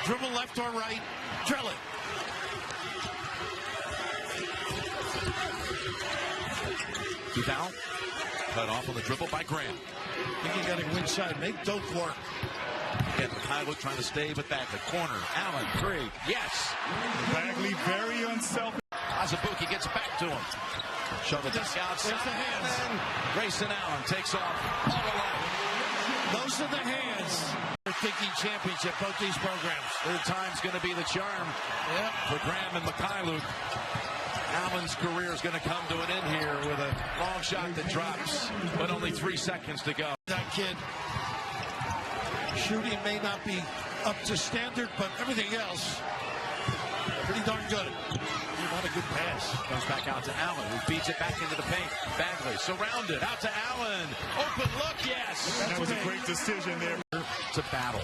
Dribble left or right. Drill it. Duval cut off on the dribble by Graham. I think you got to go inside. Make Doak work. Again, Mikhailo trying to stay with that. The corner. Allen, three. Yes. Bagley very unselfish. Azubuike gets back to him. Shove it outside. The hands. And Grayson Allen takes off all alone. Those are the hands. They're thinking championship, both these programs. Third time's going to be the charm for Graham and Mikhailo. Allen's career is going to come to an end here with a long shot that drops, but only 3 seconds to go. That kid, shooting may not be up to standard, but everything else, pretty darn good. Not a good pass. Comes back out to Allen, who feeds it back into the paint. Bagley surrounded, out to Allen. Open look, yes. That was a great decision there. It's a battle.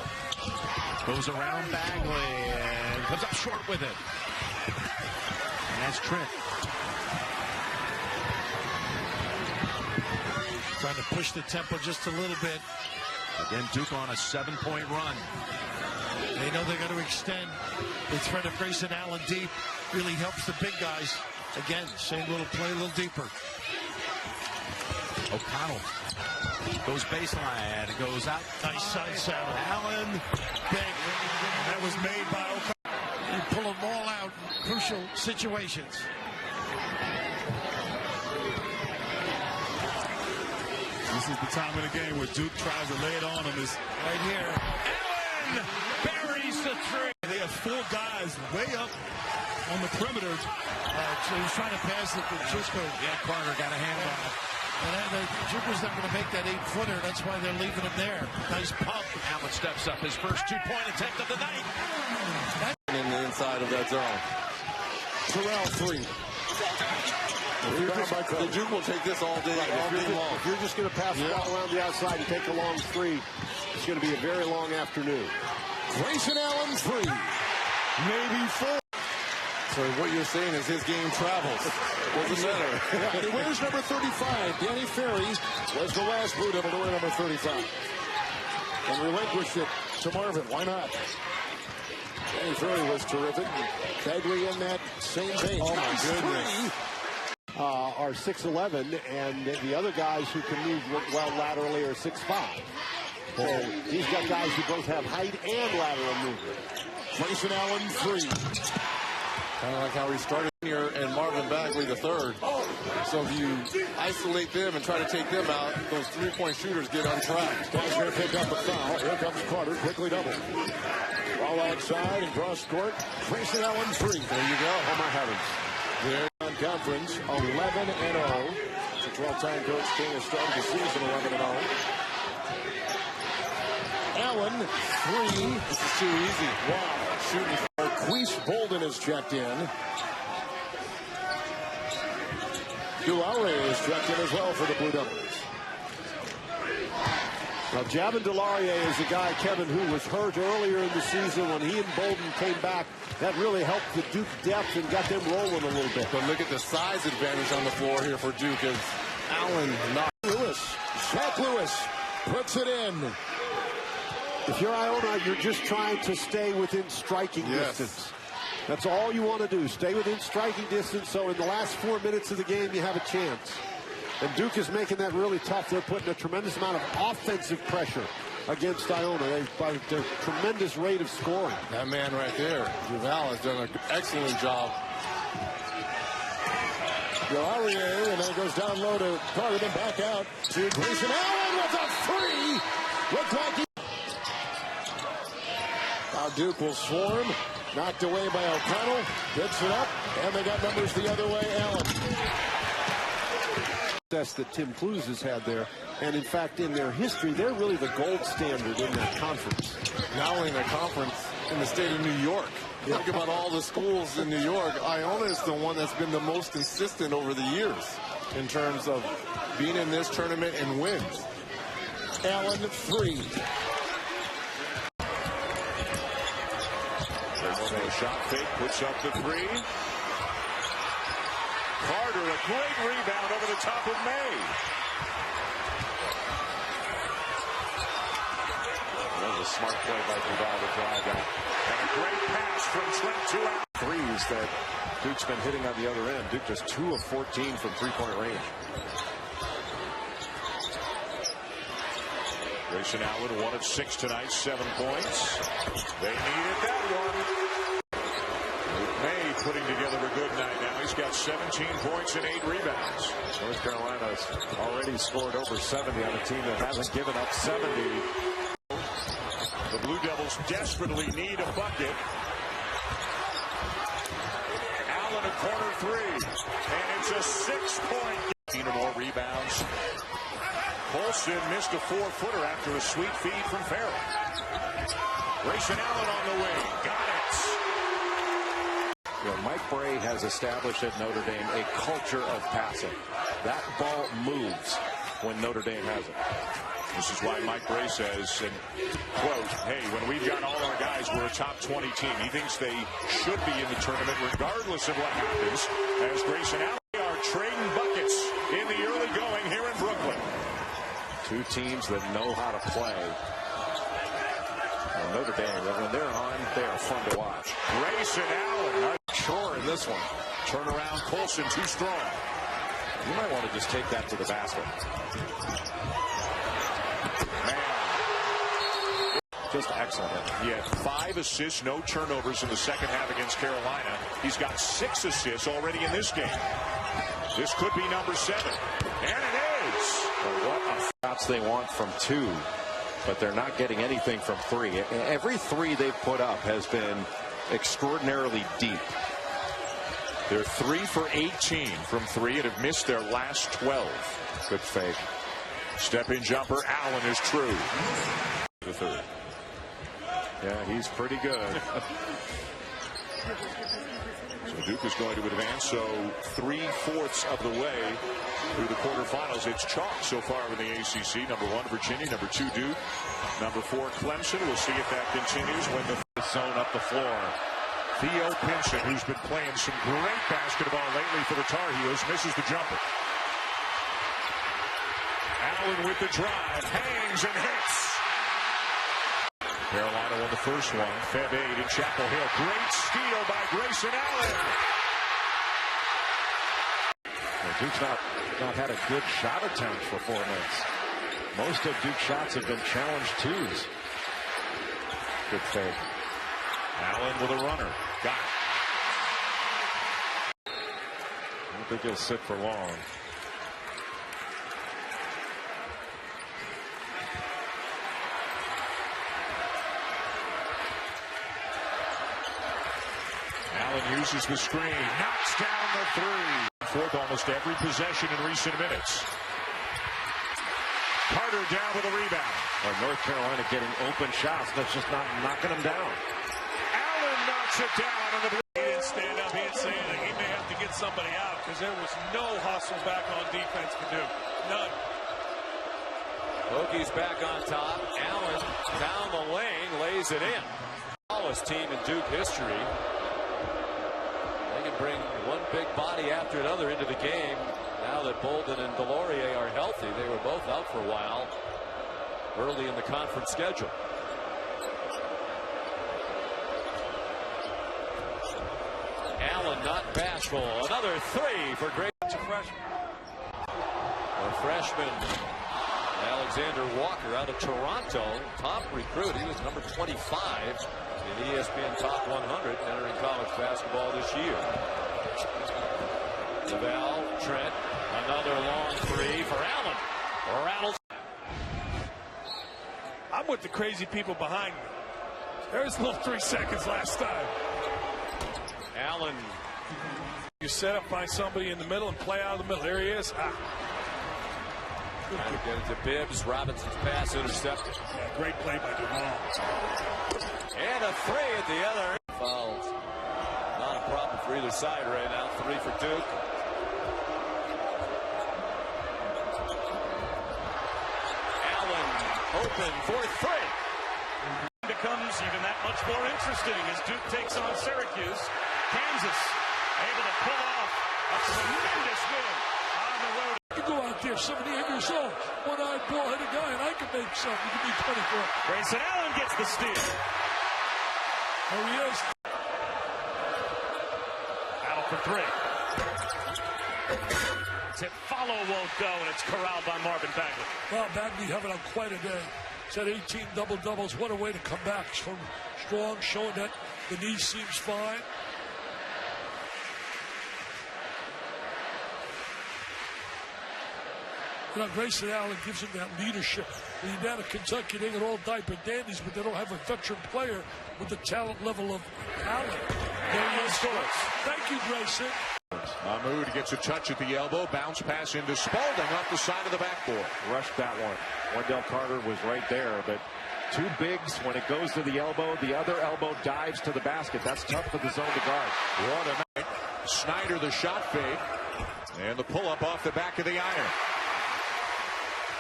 Goes around Bagley and comes up short with it. And that's Trent. Trying to push the tempo just a little bit. Again, Duke on a 7-point run. They know they got to extend. The threat of Grayson Allen deep really helps the big guys. Again, same little play, a little deeper. O'Connell goes baseline. It goes out. Nice side saddle. Allen. Bang. That was made by O'Connell. You pull them all out in crucial situations. This is the time of the game where Duke tries to lay it on him. Right here. Allen buries the three. They have 4 guys way up on the perimeter. So he's trying to pass it to Chisco. Yeah, Carter got a hand on it. And Jupiter's not going to make that 8-footer. That's why they're leaving him there. Nice pump. Allen steps up. His first 2-point attempt of the night. In the inside of that zone. Terrell, 3. The Duke will take this all day long. If you're just going to pass the ball around the outside and take a long 3, it's going to be a very long afternoon. Grayson Allen, 3. Maybe 4. So what you're saying is his game travels. What's the matter? He wears number 35. Danny Ferry was the last Blue Devil to wear number 35. And relinquished it to Marvin. Why not? Danny Ferry was terrific. Bagley in that same vein. Oh, my goodness. Are 6'11", and the other guys who can move well laterally are 6'5". So he's got guys who both have height and lateral movement. Grayson Allen, 3. Kind of like how he started here, and Marvin Bagley the third. So if you isolate them and try to take them out, those 3-point shooters get untracked. He's going to pick up a foul. Here comes Carter, quickly double. Ball outside and cross court. Grayson Allen, 3. There you go. Oh, my heavens. There on conference, 11-0. The 12-time Coach King has started the season 11-0. Allen, 3. This is too easy. Wow. Shooting. Queese Bolden has checked in. Dulaure is checked in as well for the Blue Devils. Now, Javin Delaurier is a guy, Kevin, who was hurt earlier in the season. When he and Bolden came back, that really helped the Duke depth and got them rolling a little bit. But look at the size advantage on the floor here for Duke as Allen not. Lewis, Shaq Lewis puts it in. If you're Iona, you're just trying to stay within striking distance. That's all you want to do, stay within striking distance, so in the last 4 minutes of the game, you have a chance. And Duke is making that really tough. They're putting a tremendous amount of offensive pressure against Iona. By their tremendous rate of scoring. That man right there, Duval, has done an excellent job. Delaurier, and then goes down low to Carter, then back out to Grayson Allen with a 3. Looked like he... Now Duke will swarm. Knocked away by O'Connell. Picks it up, and they got numbers the other way. Allen. That Tim Clues has had there, and in fact in their history they're really the gold standard in that conference. Not only in the conference, in the state of New York. Think about all the schools in New York. Iona is the one that's been the most consistent over the years in terms of being in this tournament and wins. Allen, 3. There's a shot fake, puts up the 3. Carter, a great rebound over the top of May. There's a smart play by Duval to drive that. And a great pass from Trent to out. Threes that Duke's been hitting on the other end. Duke just 2 of 14 from three-point range. Grayson Allen, 1 of 6 tonight, 7 points. They needed that one. Luke May putting together a good night now. He's got 17 points and 8 rebounds. North Carolina's already scored over 70 on a team that hasn't given up 70. The Blue Devils desperately need a bucket. Allen a corner 3. And it's a 6-point. 15 or more rebounds. Colson missed a 4-footer after a sweet feed from Farrell. Grayson Allen on the wing. Got it. You know, Mike Bray has established at Notre Dame a culture of passing. That ball moves when Notre Dame has it. This is why Mike Bray says, and quote, hey, when we've got all our guys, we're a top 20 team. He thinks they should be in the tournament regardless of what happens, as Grayson Allen are trading buckets in the early going here in Brooklyn. Two teams that know how to play. And Notre Dame, when they're on, they are fun to watch. Grayson Allen, Not sure in this one. turnaround Colson too strong. You might want to just take that to the basket. Man, Just excellent. he had 5 assists, no turnovers in the second half against Carolina. He's got 6 assists already in this game. This could be number 7. And it is. But what a shots they want from 2, but they're not getting anything from 3. Every 3 they've put up has been extraordinarily deep. They're 3 for 18 from 3 and have missed their last 12. Good fake. Step-in jumper. Allen is true. The third. Yeah, he's pretty good. So Duke is going to advance. So 3/4 of the way through the quarterfinals. It's chalk so far in the ACC. Number 1, Virginia. Number 2, Duke. Number 4, Clemson. We'll see if that continues when the Zone up the floor. Theo Pinson, who's been playing some great basketball lately for the Tar Heels, misses the jumper. Allen with the drive, hangs and hits. Carolina won the first one. Feb 8 in Chapel Hill. Great steal by Grayson Allen. Well, Duke's not had a good shot attempt for 4 minutes. Most of Duke's shots have been challenged 2s. Good fake. Allen with a runner. Got it. I don't think he'll sit for long. Allen uses the screen. Knocks down the 3. Fourth almost every possession in recent minutes. Carter down with a rebound. North Carolina getting open shots. That's just not knocking them down. Allen knocks it down on the blue. He didn't stand up. He didn't say anything. He may have to get somebody out because there was no hustle back on defense for Duke. None. Hokies back on top. Allen down the lane, lays it in. Smallest team in Duke history. They can bring one big body after another into the game. Now that Bolden and Delorier are healthy, they were both out for a while early in the conference schedule. Allen not bashful. Another 3 for Grayson. It's a freshman. A freshman, Alexander Walker, out of Toronto, top recruit. He was number 25 in the ESPN Top 100 entering college basketball this year. Duval, Trent, another long 3 for Allen. Rattles. I'm with the crazy people behind me. There's a little 3 seconds last time. Allen. You set up, find somebody in the middle and play out of the middle. There he is. Trying to get it to Bibbs. Robinson's pass intercepted. Yeah, great play by Duval. And a 3 at the other end. Fouls. Not a problem for either side right now. 3 for Duke. Allen open for 3. Becomes even that much more interesting as Duke takes on Syracuse. Kansas able to pull off a tremendous win on the road. You go out there 78 years old, one-eyed, ball-headed guy, and I can make something. You can be 24. Grayson Allen gets the steal. There he is. Battle for three. Tip follow won't go, and it's corralled by Marvin Bagley. Well, Bagley having a quite a day. He's had 18 double-doubles. What a way to come back. So strong, showing that the knee seems fine. You know, Grayson Allen gives him that leadership. When you're down at Kentucky, they got all diaper dandies, but they don't have a veteran player with the talent level of Allen. There he scores. Thank you, Grayson. Mahmoud gets a touch at the elbow. Bounce pass into Spalding off the side of the backboard. Rushed that one. Wendell Carter was right there, but two bigs. When it goes to the other elbow dives to the basket. That's tough for the zone to guard. What a night. Snyder the shot fake. And the pull-up off the back of the iron.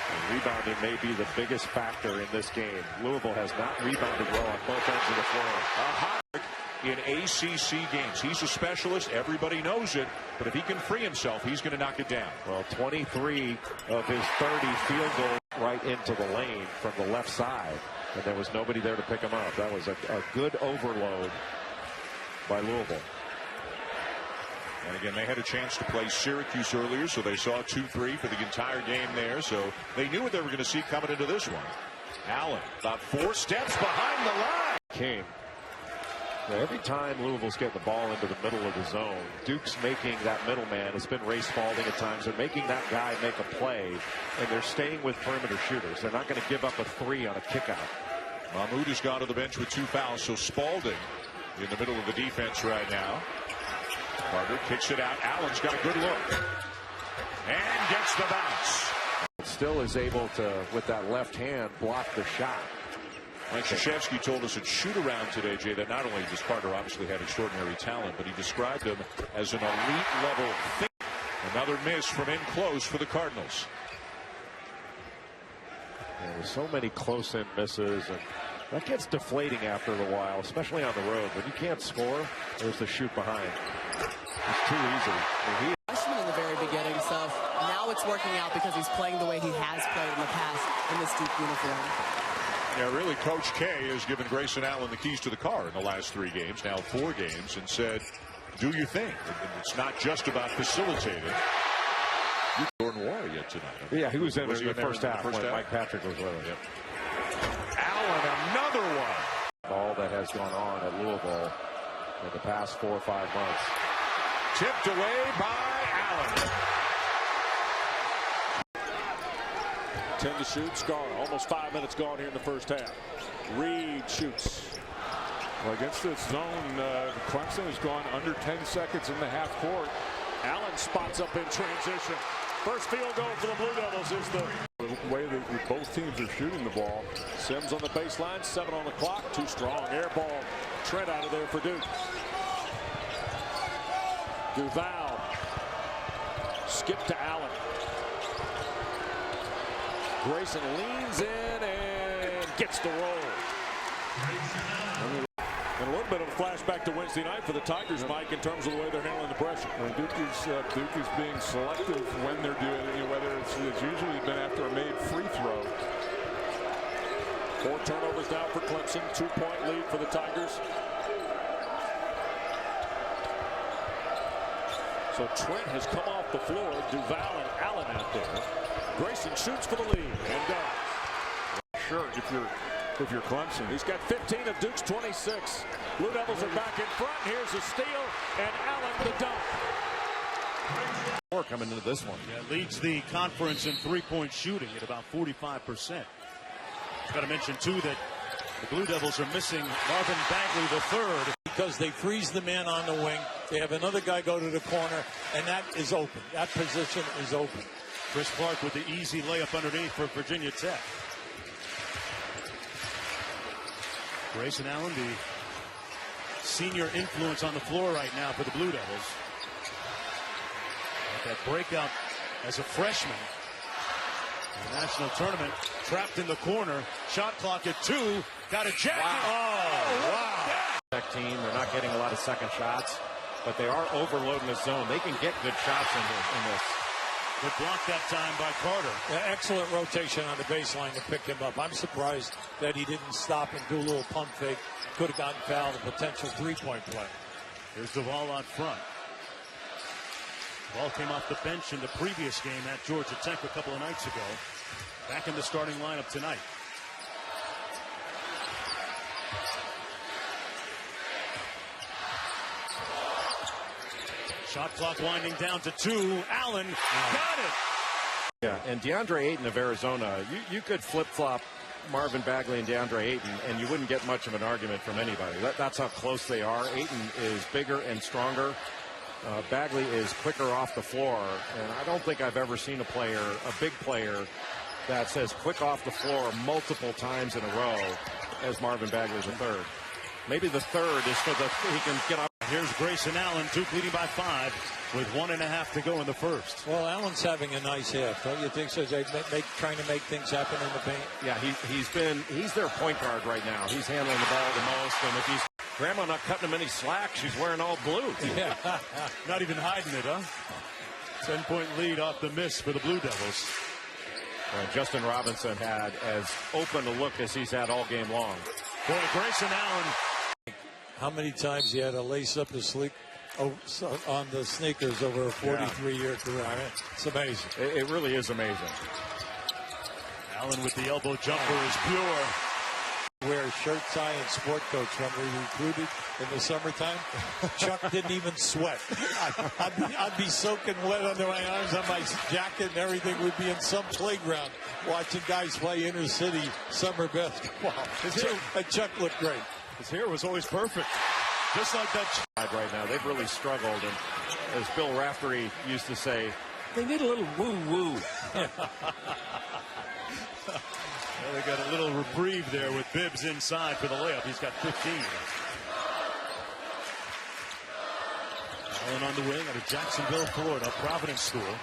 And rebounding may be the biggest factor in this game. Louisville has not rebounded well on both ends of the floor. In ACC games, he's a specialist. Everybody knows it. But if he can free himself, he's going to knock it down. Well, 23 of his 30 field goals right into the lane from the left side. And there was nobody there to pick him up. That was a good overload by Louisville. And again, they had a chance to play Syracuse earlier, so they saw 2-3 for the entire game there. So they knew what they were going to see coming into this one. Allen about 4 steps behind the line. King. Now, every time Louisville's getting the ball into the middle of the zone, Duke's making that middleman. It's been Ray Spalding at times. They're making that guy make a play, and they're staying with perimeter shooters. They're not going to give up a 3 on a kickout. Mahmoud has gone to the bench with 2 fouls, so Spalding in the middle of the defense right now. Carter kicks it out. Allen's got a good look. And gets the bounce. Still is able to, with that left hand, block the shot. Mike Krzyzewski told us at shoot-around today, Jay, that not only does Carter obviously have extraordinary talent, but he described him as an elite-level thick. Another miss from in close for the Cardinals. There's so many close-in misses, and that gets deflating after a while, especially on the road. When you can't score, there's the shoot behind. It's too easy. Freshman in the very beginning, so now it's working out because he's playing the way he has played in the past in this Duke uniform. Yeah, really, Coach K has given Grayson Allen the keys to the car in the last 3 games, now 4 games, and said, do your thing. It's not just about facilitating. Jordan Wall yet tonight. Yeah, he was in the first half when Mike Patrick was with him. Yep. Allen, another one. All that has gone on at Louisville in the past 4 or 5 months. Tipped away by Allen. 10 to shoot, gone. Almost 5 minutes gone here in the first half. Reed shoots. Well, against this zone, Clemson has gone under 10 seconds in the half court. Allen spots up in transition. First field goal for the Blue Devils is the way that both teams are shooting the ball. Sims on the baseline, 7 on the clock. Too strong. Air ball. Trent out of there for Duke. Duval. Skip to Allen. Grayson leans in and gets the roll. And a little bit of a flashback to Wednesday night for the Tigers, Mike, in terms of the way they're handling the pressure. And Duke is being selective when they're doing it, whether it's usually been after a made free throw. 4 turnovers now for Clemson. 2-point lead for the Tigers. So Trent has come off the floor. Duval and Allen out there. Grayson shoots for the lead and done. Sure, if you're Clemson. He's got 15 of Duke's 26. Blue Devils are back in front. Here's a steal, and Allen the dunk. Coming into this one. Yeah, leads the conference in three-point shooting at about 45%. Got to mention, too, that the Blue Devils are missing Marvin Bagley III because they freeze the man on the wing. They have another guy go to the corner, and that is open. That position is open. Chris Clark with the easy layup underneath for Virginia Tech. Grayson Allen, the senior influence on the floor right now for the Blue Devils. With that breakout as a freshman in the national tournament, trapped in the corner. Shot clock at 2. Got a jacket. Wow. Oh, wow. Tech team, they're not getting a lot of second shots, but they are overloading the zone. They can get good shots in this. but blocked that time by Carter. Yeah, excellent rotation on the baseline to pick him up. I'm surprised that he didn't stop and do a little pump fake. Could have gotten fouled, a potential three-point play. Here's the ball out front. Ball came off the bench in the previous game at Georgia Tech a couple of nights ago. Back in the starting lineup tonight. Shot clock winding down to 2. Allen got it. Yeah, and DeAndre Ayton of Arizona, you could flip-flop Marvin Bagley and DeAndre Ayton, and you wouldn't get much of an argument from anybody. That's how close they are. Ayton is bigger and stronger. Bagley is quicker off the floor, and I don't think I've ever seen a big player that's as quick off the floor multiple times in a row as Marvin Bagley the third. Maybe the third is so that he can get up. Here's Grayson Allen, Duke leading by 5 with 1.5 to go in the first. Well, Allen's having a nice half, don't you think so? Trying to make things happen in the paint. Yeah, he's their point guard right now. He's handling the ball the most, and if he's Grandma not cutting him any slack, she's wearing all blue. Yeah, not even hiding it, huh? 10-point lead off the miss for the Blue Devils. Justin Robinson had as open a look as he's had all game long. Boy, Grayson Allen. How many times he had to lace up his sleep on the sneakers over a 43-year career? I mean, it's amazing. It really is amazing. Allen with the elbow jumper is pure. Wear shirt, tie, and sport coats when we recruited in the summertime. Chuck didn't even sweat. I'd be soaking wet under my arms on my jacket and everything. We'd be in some playground watching guys play inner city summer basketball. Chuck looked great. His hair was always perfect. Just like that. Right now, they've really struggled. And as Bill Raftery used to say, they need a little woo-woo. Well, they got a little reprieve there with Bibbs inside for the layup. He's got 15. Allen on the wing out of Jacksonville, Florida, Providence School.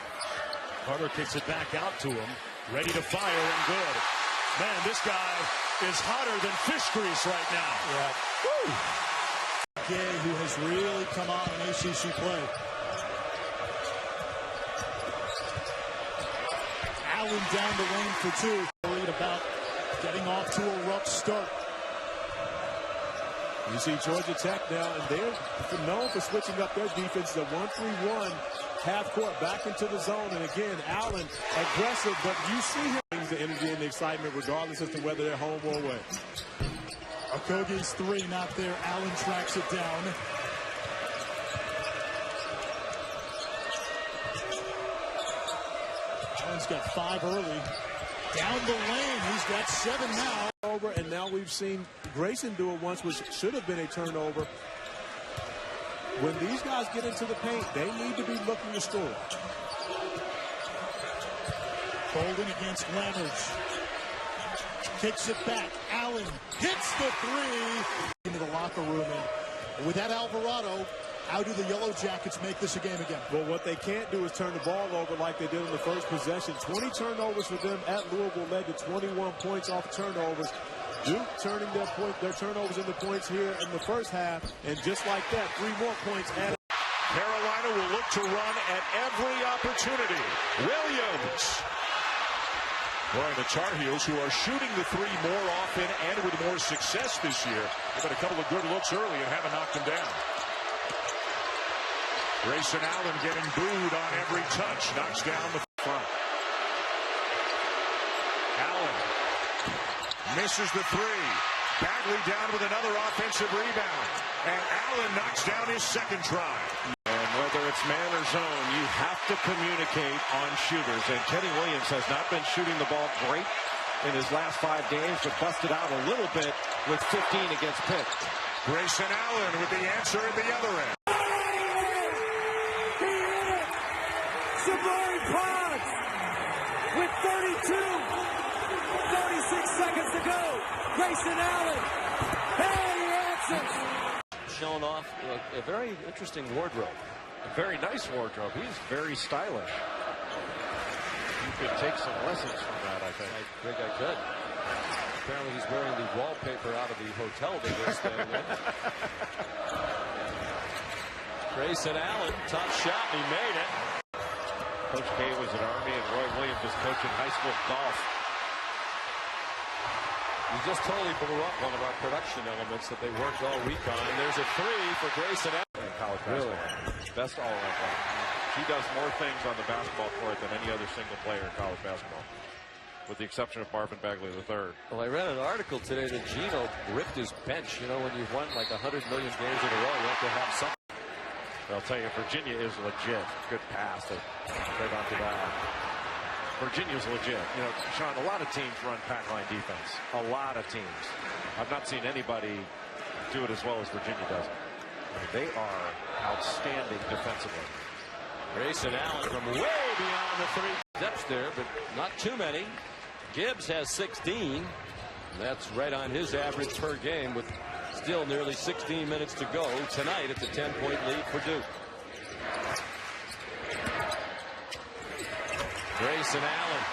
Carter kicks it back out to him. Ready to fire and good. Man, this guy is hotter than fish grease right now. Yeah. Woo! Gay, who has really come on in ACC play. Allen down the lane for 2. Worried about getting off to a rough start. You see Georgia Tech now, and they're known for switching up their defense to 1-3-1, half court back into the zone. And again, Allen aggressive, but you see him the energy and the excitement regardless as to whether they're home or away. Okogie's 3 not there. Allen tracks it down. Allen's got 5 early. Down the lane, he's got 7 now. Over, and now we've seen Grayson do it once, which should have been a turnover. When these guys get into the paint, they need to be looking to score. Bolden against Lammers. Kicks it back. Allen hits the 3. Into the locker room. And with that Alvarado, how do the Yellow Jackets make this a game again? Well, what they can't do is turn the ball over like they did in the first possession. 20 turnovers for them at Louisville led to 21 points off turnovers. Duke turning their turnovers into points here in the first half. And just like that, 3 more points added. Carolina will look to run at every opportunity. Williams. Boy, the Tar Heels, who are shooting the 3 more often and with more success this year. They've got a couple of good looks early and haven't knocked them down. Grayson Allen getting booed on every touch. Knocks down the front. Allen misses the 3. Bagley down with another offensive rebound. And Allen knocks down his second try. And whether it's man or zone, you have to communicate on shooters. And Kenny Williams has not been shooting the ball great in his last 5 games, but busted out a little bit with 15 against Pitt. Grayson Allen with the answer at the other end. Jabari Potts with 36 seconds to go. Grayson Allen, and he answers. Showing off a very interesting wardrobe. A very nice wardrobe. He's very stylish. You could take some lessons from that, I think. I think I could. Apparently he's wearing the wallpaper out of the hotel they were staying in. Grayson Allen, top shot, and he made it. Coach K was at Army, and Roy Williams was coaching high school golf. You just totally blew up one of our production elements that they worked all week on. There's a three for Grayson in college basketball. Best all-around player. He does more things on the basketball court than any other single player in college basketball, with the exception of Marvin Bagley III. Well, I read an article today that Gino ripped his bench. You know, when you've won like 100 million games in a row, you have to have something. I'll tell you, Virginia is legit. Good pass to right onto that. Virginia's legit. You know, Sean, a lot of teams run pack line defense. A lot of teams. I've not seen anybody do it as well as Virginia does. I mean, they are outstanding defensively. Grayson Allen from way beyond the three steps there, but not too many. Gibbs has 16. That's right on his average per game, with still nearly 16 minutes to go tonight at the 10-point lead for Duke. Grayson Allen.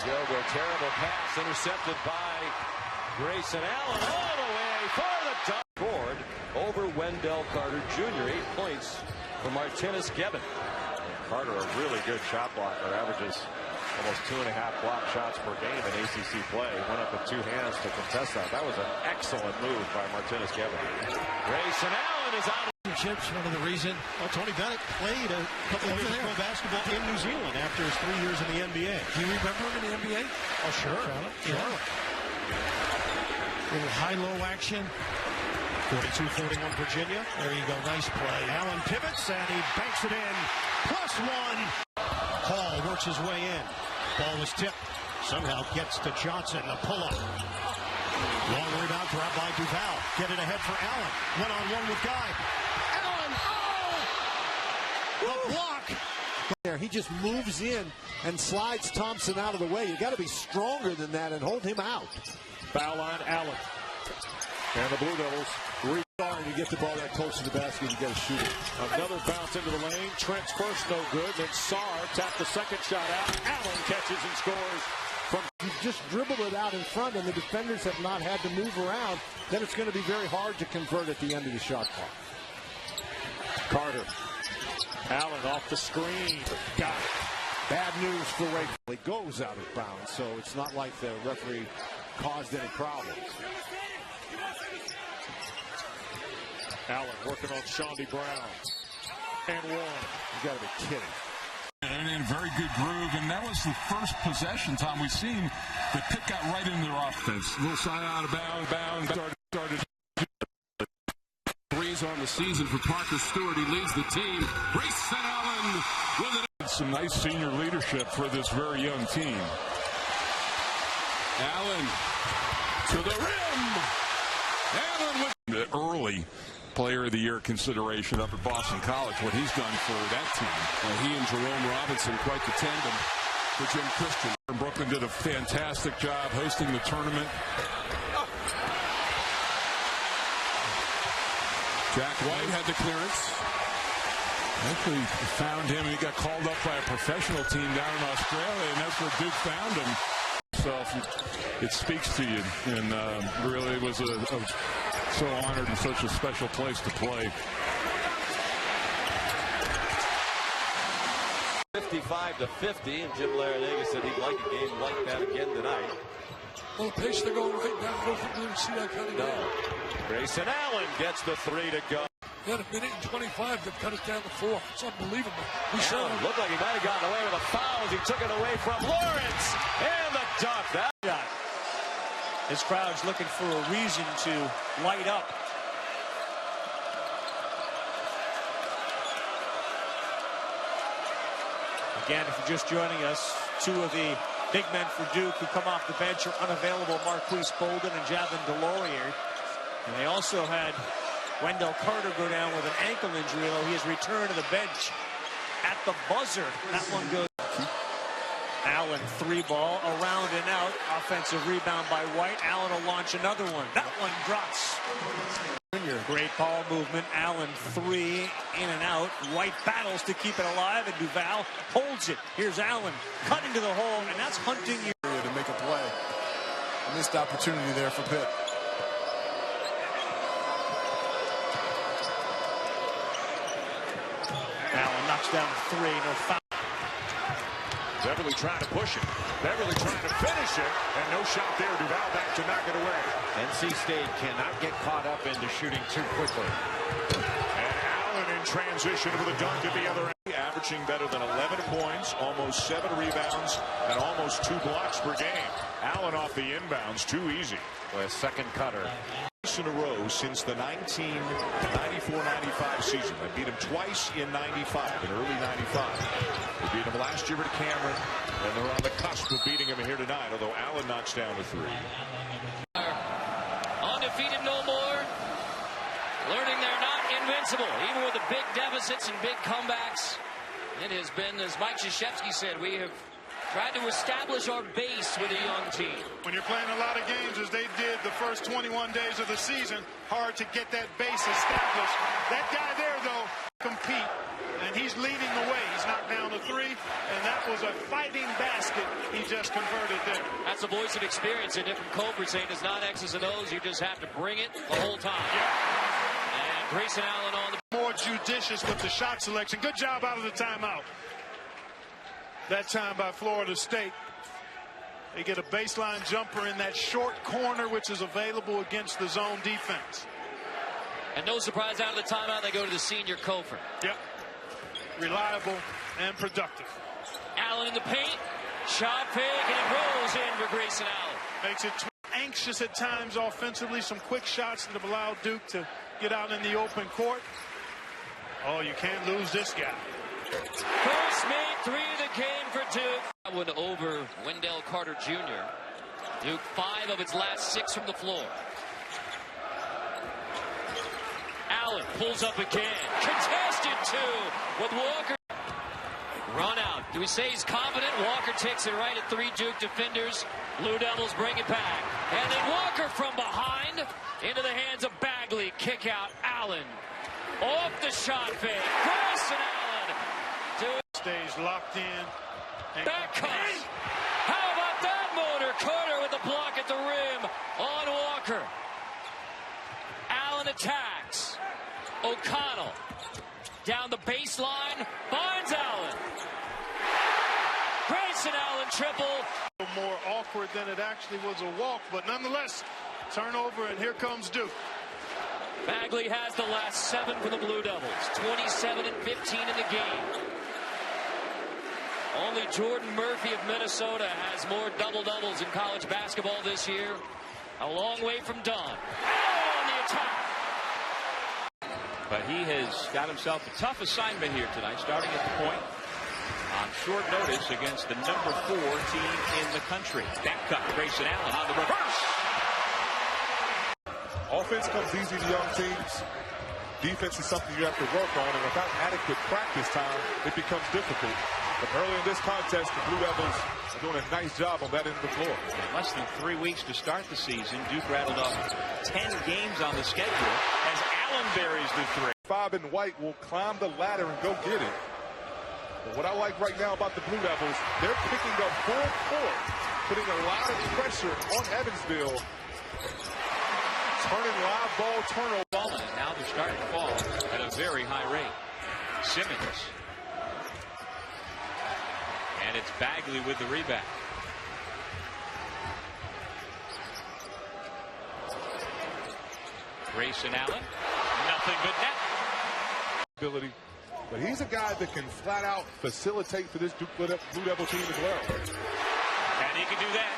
Diogo, terrible pass intercepted by Grayson Allen all the way for the dunk. Board over Wendell Carter Jr. 8 points for Martinez Gebben. Carter, a really good shot blocker, averages almost 2.5 block shots per game in ACC play. Went up with 2 hands to contest that. That was an excellent move by Martinez Gebben. Grayson Allen is out of one of the reason Tony Bennett played a couple of years of pro basketball in New Zealand after his 3 years in the NBA. Do you remember him in the NBA? Oh, sure. Yeah. Little high-low action. 42-41 Virginia. There you go. Nice play. Allen pivots and he banks it in. +1. Hall works his way in. Ball was tipped. Somehow gets to Johnson. The pull-up. Long rebound grab by Duval. Get it ahead for Allen. One-on-one with Guy. Allen. Oh! The block. There, he just moves in and slides Thompson out of the way. You got to be stronger than that and hold him out. Foul on Allen. And the Blue Devils Sorry to get the ball that close to the basket, you got to shoot it. Another bounce into the lane. Trent's first no good. Then Sarr tapped the second shot out. Allen catches and scores. You just dribble it out in front, and the defenders have not had to move around. Then it's going to be very hard to convert at the end of the shot clock. Carter. Allen off the screen. Got it. Bad news for Wake. It goes out of bounds, so it's not like the referee caused any problems. Allen working on Shawnee Brown. And one. You got to be kidding. And in very good groove, and that was the first possession, Tom, we've seen the pick got right into their offense. A little side out of bounds. Started threes on the season for Parker Stewart. He leads the team. Grayson Allen with it. Some nice senior leadership for this very young team. Allen to the rim. Allen with the early Player of the Year consideration up at Boston College, what he's done for that team. He and Jerome Robinson, quite the tandem for Jim Christian. Brooklyn did a fantastic job hosting the tournament. Jack White had the clearance. Actually found him, and he got called up by a professional team down in Australia, and that's where Duke found him. So it speaks to you, and really was so honored and such a special place to play. 55-50, and Jim Larrañaga said he'd like a game like that again tonight. Well, the pace they're going right now, I don't think we're going to see that kind of game. Grayson Allen gets the three to go. He had a minute and 25 to cut it down to 4. It's unbelievable. Allen looked like he might have gotten away with a foul as he took it away from Lawrence. And the dunk. That shot. This crowd's looking for a reason to light up. Again, if you're just joining us, 2 of the big men for Duke who come off the bench are unavailable, Marquise Bolden and Javin DeLaurier. And they also had Wendell Carter go down with an ankle injury, though he has returned to the bench at the buzzer. That one goes. Allen, 3-ball, around and out. Offensive rebound by White. Allen will launch another one. That one drops. Great ball movement. Allen, 3, in and out. White battles to keep it alive, and Duval holds it. Here's Allen cutting to the hole, and that's hunting you. To make a play. Missed opportunity there for Pitt. knocks down a three. No foul. Beverly trying to push it. Beverly trying to finish it. And no shot there. Duval back to knock it away. NC State cannot get caught up into shooting too quickly. And Allen in transition with a dunk at the other end. Averaging better than 11 points, almost 7 rebounds, and almost 2 blocks per game. Allen off the inbounds, too easy. With a second cutter. In a row since the 1994-95 season. They beat him twice in 95, in early 95. They beat him last year at Cameron, and they're on the cusp of beating him here tonight, although Allen knocks down a 3. Undefeated no more. Learning they're not invincible, even with the big deficits and big comebacks. It has been, as Mike Krzyzewski said, we have tried to establish our base with a young team. When you're playing a lot of games, as they did the first 21 days of the season, hard to get that base established. That guy there, though, compete, and he's leading the way. He's knocked down a 3, and that was a fighting basket he just converted there. That's the voice of experience. A different Cobra saying it's not X's and O's. You just have to bring it the whole time. Yeah. And Grayson Allen on the more judicious with the shot selection. Good job out of the timeout. That time by Florida State. They get a baseline jumper in that short corner, which is available against the zone defense. And no surprise, out of the timeout, they go to the senior Kofor. Yep. Reliable and productive. Allen in the paint. Shot fake, and it rolls in for Grayson Allen. Makes it anxious at times offensively. Some quick shots that have allowed Duke to get out in the open court. Oh, you can't lose this guy. First made 3 of the game for Duke. That one over Wendell Carter Jr. Duke 5 of its last 6 from the floor. Allen pulls up again. Contested 2 with Walker. Run out. Do we say he's confident? Walker takes it right at 3 Duke defenders. Blue Devils bring it back. And then Walker from behind into the hands of Bagley. Kick out Allen. Off the shot fake. Grayson Allen. Stays locked in. Back cut. How about that motor? Carter with the block at the rim on Walker. Allen attacks. O'Connell down the baseline. Finds Allen. Grayson Allen triple. More awkward than it actually was a walk, but nonetheless, turnover, and here comes Duke. Bagley has the last 7 for the Blue Devils. 27 and 15 in the game. Only Jordan Murphy of Minnesota has more double-doubles in college basketball this year. A long way from done. Allen on the attack. But he has got himself a tough assignment here tonight, starting at the point on short notice against the number 4 team in the country. Back cut, Grayson Allen on the reverse. Offense comes easy to young teams. Defense is something you have to work on, and without adequate practice time, it becomes difficult. But early in this contest, the Blue Devils are doing a nice job on that end of the floor. In less than 3 weeks to start the season, Duke rattled off 10 games on the schedule as Allen buries the 3. 5 and White will climb the ladder and go get it. But what I like right now about the Blue Devils, they're picking up full court, putting a lot of pressure on Evansville. Turning live ball turnover. And now they're starting to fall at a very high rate. Simmons. And it's Bagley with the rebound. Grayson Allen. Nothing but net. But he's a guy that can flat out facilitate for this Duke Blue Devil team as well. And he can do that.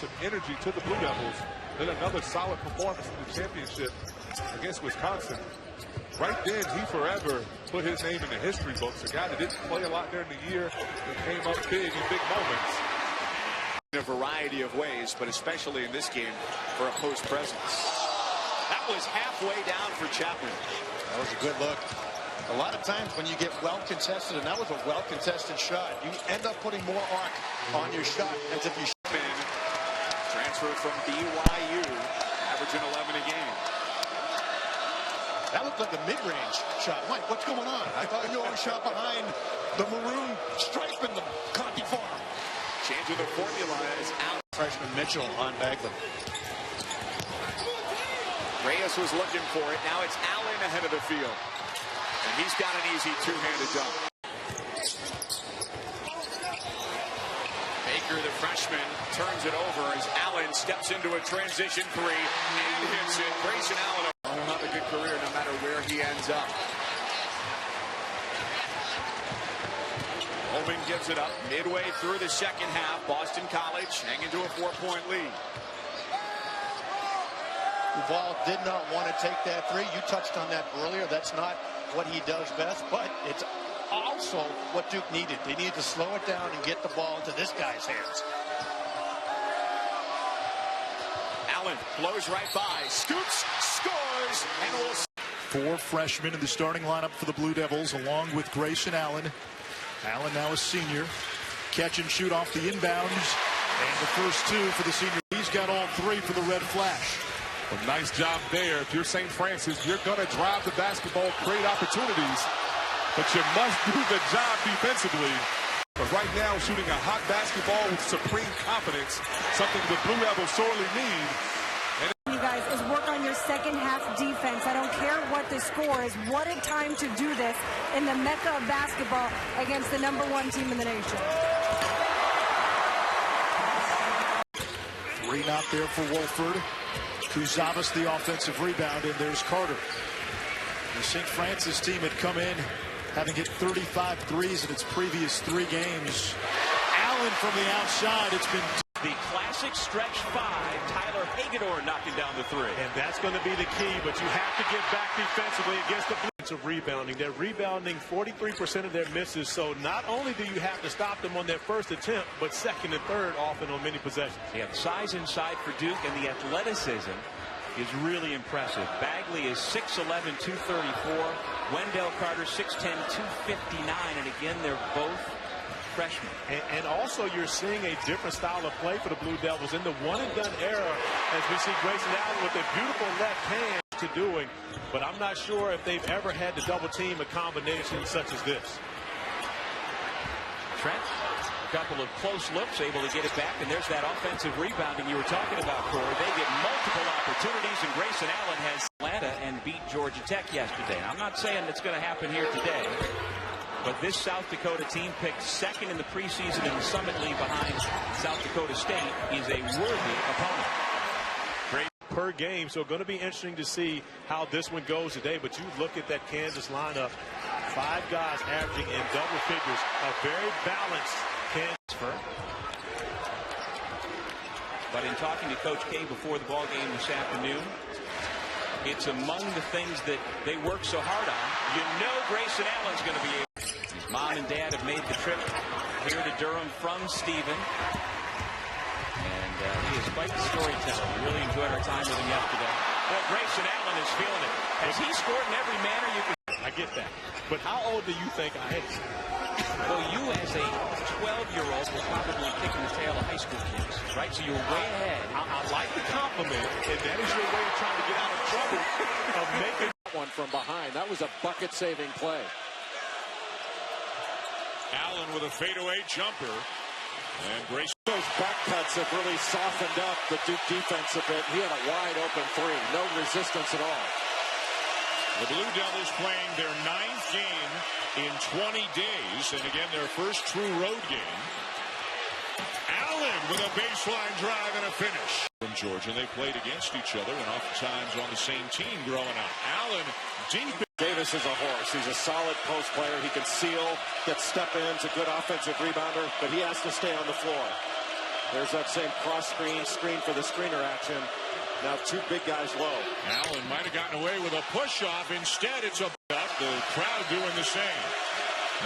Some energy to the Blue Devils. Then another solid performance in the championship against Wisconsin. Right then, he forever put his name in the history books. A guy that didn't play a lot during the year and came up big in big moments. In a variety of ways, but especially in this game for a post presence. That was halfway down for Chapman. That was a good look. A lot of times when you get well contested, and that was a well contested shot, you end up putting more arc on your shot as if you been transferred from BYU, averaging 11 a game. That looked like a mid-range shot. Mike, what's going on? I thought you always shot behind the maroon stripe in the Conti Farm. Changing the formula is out. Freshman Mitchell on Bagley. Reyes was looking for it. Now it's Allen ahead of the field. And he's got an easy two-handed dunk. Walker, the freshman, turns it over as Allen steps into a transition three and hits it. Grayson Allen will have a good career no matter where he ends up. Holman gives it up midway through the second half. Boston College hanging to a 4-point lead. Duval did not want to take that three. You touched on that earlier. That's not what he does best, but it's also what Duke needed. They needed to slow it down and get the ball into this guy's hands. Allen blows right by, scoops, scores, and will. 4 freshmen in the starting lineup for the Blue Devils, along with Grayson Allen. Allen now a senior. Catch and shoot off the inbounds. And the first 2 for the senior. He's got all 3 for the Red Flash. A nice job there. If you're St. Francis, you're going to drive the basketball, create opportunities. But you must do the job defensively. But right now, shooting a hot basketball with supreme confidence, something the Blue Devils sorely need. You guys, is work on your second half defense. I don't care what the score is. What a time to do this in the mecca of basketball against the #1 team in the nation. 3 not there for Wolford. Kuzavas the offensive rebound, and there's Carter. The St. Francis team had come in having hit 35 threes in its previous 3 games. Allen from the outside. It's been the classic stretch 5. Tyler Hagedorn knocking down the 3. And that's going to be the key, but you have to get back defensively against the Blues of rebounding. They're rebounding 43% of their misses, so not only do you have to stop them on their first attempt, but second and third often on many possessions. They have size inside for Duke, and the athleticism is really impressive. Bagley is 6'11", 234. Wendell Carter, 6'10", 259, and again, they're both freshmen. And also you're seeing a different style of play for the Blue Devils in the one-and-done era, as we see Grayson Allen with a beautiful left hand to doing, but I'm not sure if they've ever had to double team a combination such as this. Trent, a couple of close looks, able to get it back, and there's that offensive rebounding you were talking about, Corey. They get multiple opportunities, and Grayson Allen has Atlanta and beat Georgia Tech yesterday. I'm not saying it's going to happen here today, but this South Dakota team, picked second in the preseason in the Summit League behind South Dakota State, is a worthy opponent. Great per game, so going to be interesting to see how this one goes today. But you look at that Kansas lineup, 5 guys averaging in double figures, a very balanced Kansas. But in talking to Coach K before the ball game this afternoon, it's among the things that they work so hard on. You know Grayson Allen's going to be able. His mom and dad have made the trip here to Durham from Stephen. And he is quite the storyteller. We really enjoyed our time with him yesterday. Well, Grayson Allen is feeling it. Has he scored in every manner you can? I get that. But how old do you think I am? Well, you as a 12-year-old were probably kicking the tail of high school kids, right? So you're way ahead. I like the compliment, and that is your way of trying to get out of trouble of making one from behind. That was a bucket-saving play. Allen with a fadeaway jumper. And Grayson. Those back cuts have really softened up the Duke defense a bit. He had a wide open 3. No resistance at all. The Blue Devils playing their 9th game in 20 days. And again, their first true road game. Allen with a baseline drive and a finish. From Georgia, they played against each other and oftentimes on the same team growing up. Allen deep. Davis is a horse. He's a solid post player. He can seal, get step-ins, a good offensive rebounder, but he has to stay on the floor. There's that same cross screen for the screener action. Now 2 big guys low. Allen might have gotten away with a push-off. Instead, it's a up. The crowd doing the same.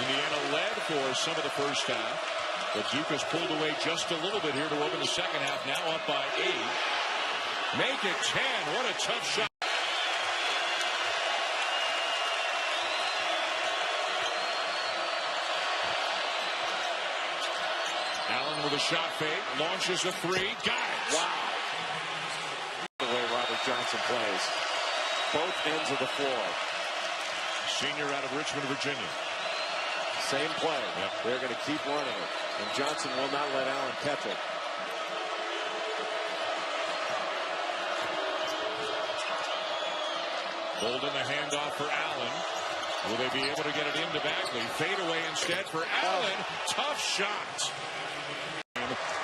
Indiana led for some of the first half, but Duke has pulled away just a little bit here to open the second half. Now up by 8. Make it 10. What a tough shot. Allen with a shot fake, launches a 3, got it. Wow. The way Robert Johnson plays. Both ends of the floor. Senior out of Richmond, Virginia. Same play. Yep. They're going to keep running it. And Johnson will not let Allen catch it. Bolden the handoff for Allen. Will they be able to get it into Bagley? Fadeaway instead for Allen. Tough shot.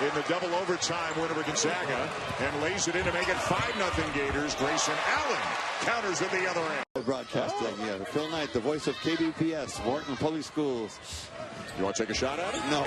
in the double overtime win over Gonzaga and lays it in to make it 5-0 Gators. Grayson Allen counters at the other end. Broadcasting, yeah. Phil Knight, the voice of KBPS, Morton Public Schools. You want to take a shot at it? No.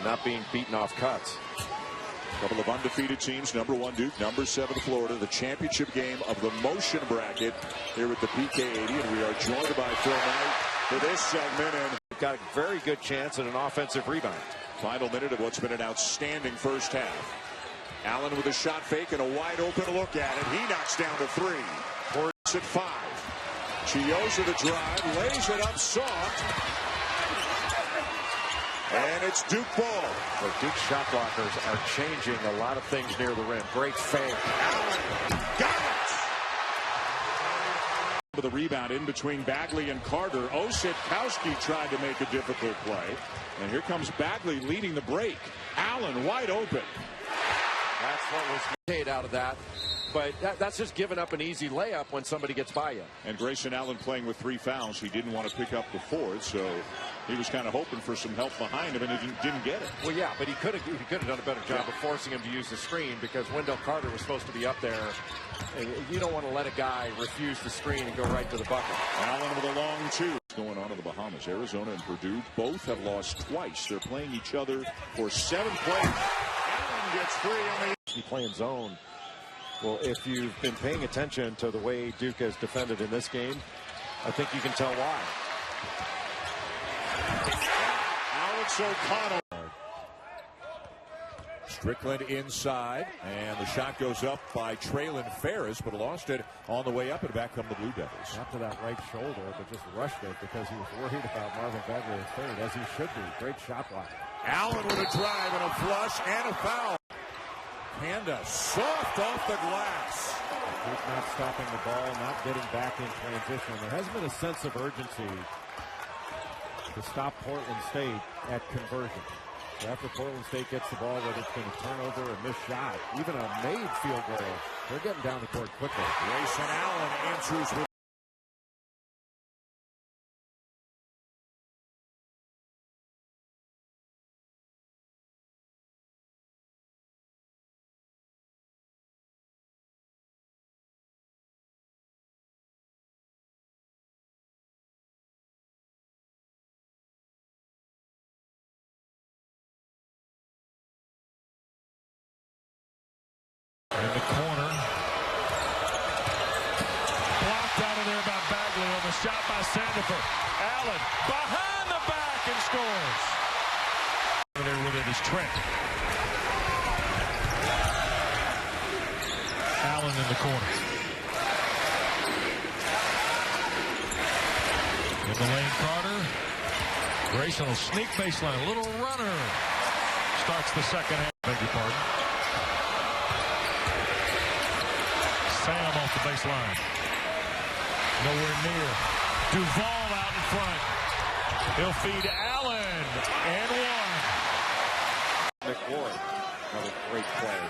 Not being beaten off cuts. A couple of undefeated teams, number 1 Duke, number 7 Florida, the championship game of the motion bracket here at the PK80, and we are joined by Phil Knight for this segment. And got a very good chance at an offensive rebound. Final minute of what's been an outstanding first half. Allen with a shot fake and a wide open look at it. He knocks down to 3. Hornets at 5. Chioza the drive, lays it up soft. And it's Duke ball. The Duke shot blockers are changing a lot of things near the rim. Great fake. Allen got it. For the rebound in between Bagley and Carter. Ossetkowski tried to make a difficult play. And here comes Bagley leading the break. Allen wide open. That's what was made out of that. But that's just giving up an easy layup when somebody gets by you. And Grayson Allen playing with 3 fouls. He didn't want to pick up the 4th, so he was kind of hoping for some help behind him, and he didn't get it. Well, yeah, but he could have done a better job of forcing him to use the screen, because Wendell Carter was supposed to be up there. You don't want to let a guy refuse the screen and go right to the bucket. Allen with a long 2. Going on in the Bahamas. Arizona and Purdue both have lost twice. They're playing each other for 7 plays. Allen gets free on the playing zone. Well, if you've been paying attention to the way Duke has defended in this game, I think you can tell why. Alex O'Connell. Strickland inside, and the shot goes up by Traylon Ferris, but lost it on the way up, and back come the Blue Devils. Not to that right shoulder, but just rushed it because he was worried about Marvin Bagley at third, as he should be. Great shot block. Allen with a drive and a flush and a foul. Panda soft off the glass. Duke not stopping the ball, not getting back in transition. There hasn't been a sense of urgency to stop Portland State at conversion. So after Portland State gets the ball, whether it's been a turnover or a missed shot, even a made field goal, they're getting down the court quickly. Grayson Allen answers with in the corner. Blocked out of there by Bagley on the shot by Sandefur. Allen behind the back and scores. There with it is Trent. Allen in the corner. In the lane, Carter. Grayson will sneak baseline. A little runner. Starts the second half. Beg your pardon. Sam off the baseline. Nowhere near. Duval out in front. He'll feed Allen. And 1. McWard. Another great play.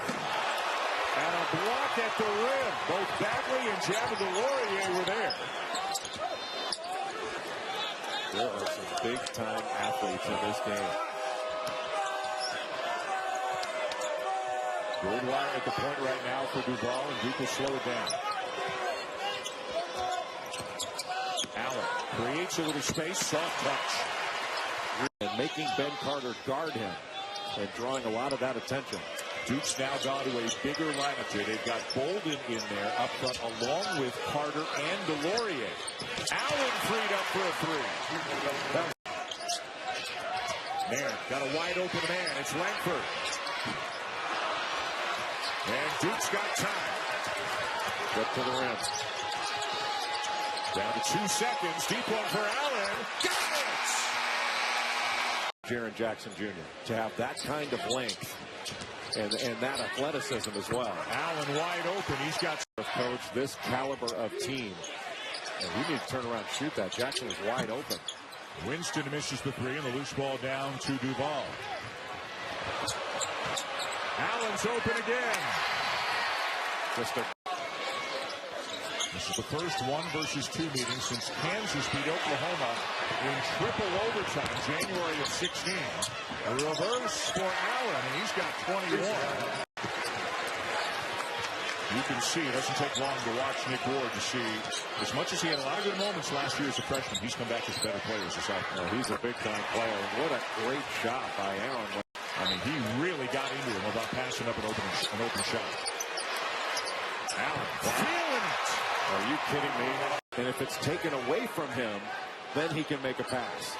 and a block at the rim. Both Bagley and Delorier were there. There are some big-time athletes in this game. Gold wire at the point right now for Duval, and Duke will slow it down. Allen creates a little space, soft touch. And making Ben Carter guard him and drawing a lot of that attention. Duke's now gone to a bigger lineup here. They've got Bolden in there up front along with Carter and Delorier. Allen freed up for a three. Nairn got a wide open man. It's Langford. And Duke's got time. Get to the rim. Down to 2 seconds. Deep one for Allen. Got it! Jaren Jackson Jr. to have that kind of length and that athleticism as well. Allen wide open. He's got coach this caliber of team. And we need to turn around and shoot that. Jackson is wide open. Winston misses the three, and the loose ball down to Duval. Allen's open again. Just a This is the first 1-versus-2 meeting since Kansas beat Oklahoma in triple overtime, January of 16. A reverse for Allen, and he's got 21. You can see it doesn't take long to watch Nick Ward to see, as much as he had a lot of good moments last year as a freshman, he's come back as a better player as a sophomore. He's a big-time player. What a great shot by Allen. I mean, he really got into him about passing up an open shot. Allen feeling it. Are you kidding me? And if it's taken away from him, then he can make a pass.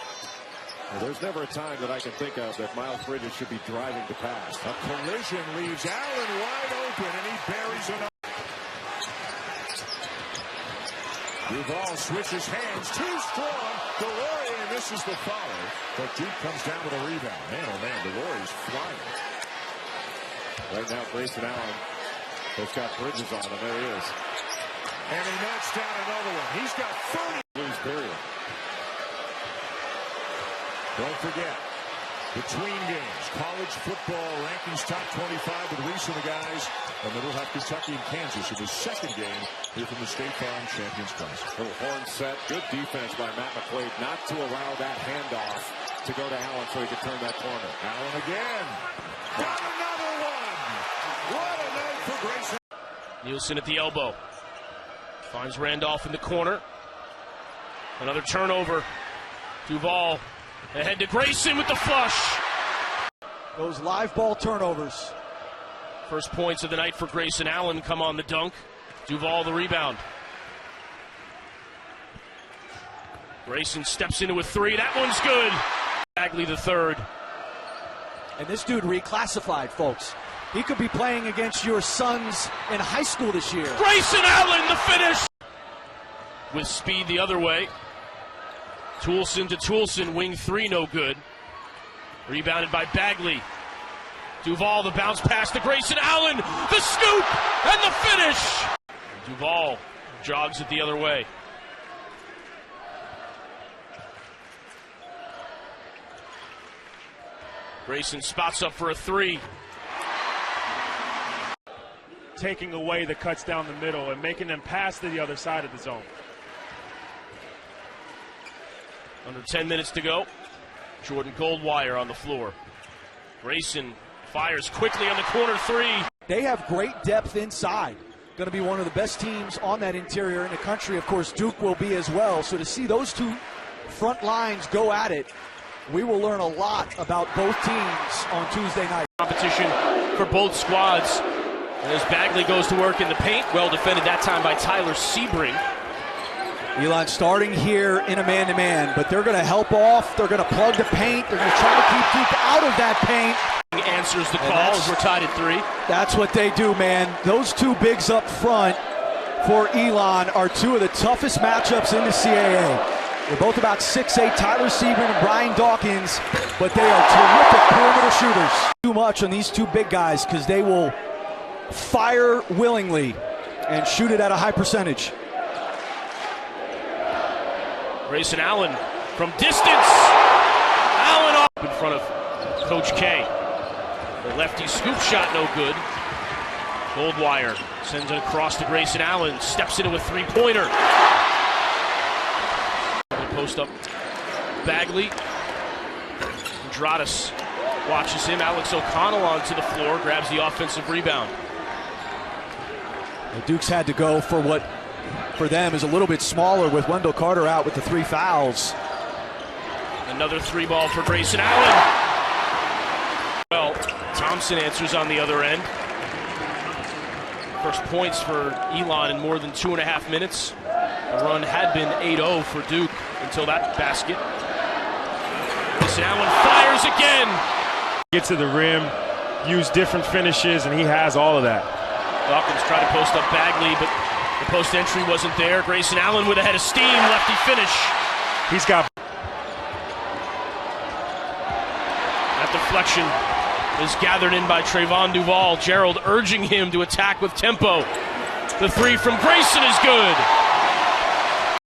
Well, there's never a time that I can think of that Miles Bridges should be driving to pass. A collision leaves Allen wide open, and he buries it up. Duval switches hands, too strong. DeLaurier misses the follow, but Duke comes down with a rebound. Man, oh man, DeLaurier's flying. Right now, Grayson Allen has got Bridges on him. There he is. And he knocks down another one. He's got 30. Lose period. Don't forget, between games, college football rankings top 25 with Reese and the guys. And then we'll have Kentucky and Kansas in the second game here from the State Farm Champions Classic. Little horn set. Good defense by Matt McQuaid not to allow that handoff to go to Allen so he could turn that corner. Allen again. Got another one. What a night for Grayson. Nielsen at the elbow. Finds Randolph in the corner. Another turnover. Duval ahead to Grayson with the flush. Those live ball turnovers. First points of the night for Grayson Allen come on the dunk. Duval the rebound. Grayson steps into a three. That one's good. Bagley the third. And this dude reclassified, folks. He could be playing against your sons in high school this year. Grayson Allen the finish. With speed the other way. Toulson to Toulson, wing three, no good. Rebounded by Bagley. Duval, the bounce pass to Grayson Allen, the scoop, and the finish! Duval jogs it the other way. Grayson spots up for a three. Taking away the cuts down the middle and making them pass to the other side of the zone. Under 10 minutes to go. Jordan Goldwire on the floor. Grayson fires quickly on the corner three. They have great depth inside. Going to be one of the best teams on that interior in the country. Of course, Duke will be as well. So to see those two front lines go at it, we will learn a lot about both teams on Tuesday night. Competition for both squads. As Bagley goes to work in the paint, well defended that time by Tyler Sebring. Elon starting here in a man-to-man, but they're going to help off. They're going to plug the paint. They're going to try to keep Duke out of that paint. Answers the call as we're tied at three. That's what they do, man. Those two bigs up front for Elon are two of the toughest matchups in the CAA. They're both about 6'8", Tyler Sebring and Brian Dawkins, but they are terrific perimeter shooters. Too much on these two big guys because they will fire willingly and shoot it at a high percentage. Grayson Allen from distance. Allen off in front of Coach K. The lefty scoop shot no good. Goldwire sends it across to Grayson Allen. Steps into a three-pointer. Post up Bagley. Andradas watches him. Alex O'Connell onto the floor. Grabs the offensive rebound. The Dukes had to go for what for them is a little bit smaller with Wendell Carter out with the 3 fouls. Another three ball for Grayson Allen. Well, Thompson answers on the other end. First points for Elon in more than 2.5 minutes. The run had been 8-0 for Duke until that basket. Grayson Allen fires again. Get to the rim, use different finishes, and he has all of that. Dawkins tried to post up Bagley, but the post entry wasn't there. Grayson Allen with a head of steam, lefty finish. He's got. That deflection is gathered in by Trayvon Duval. Gerald urging him to attack with tempo. The three from Grayson is good.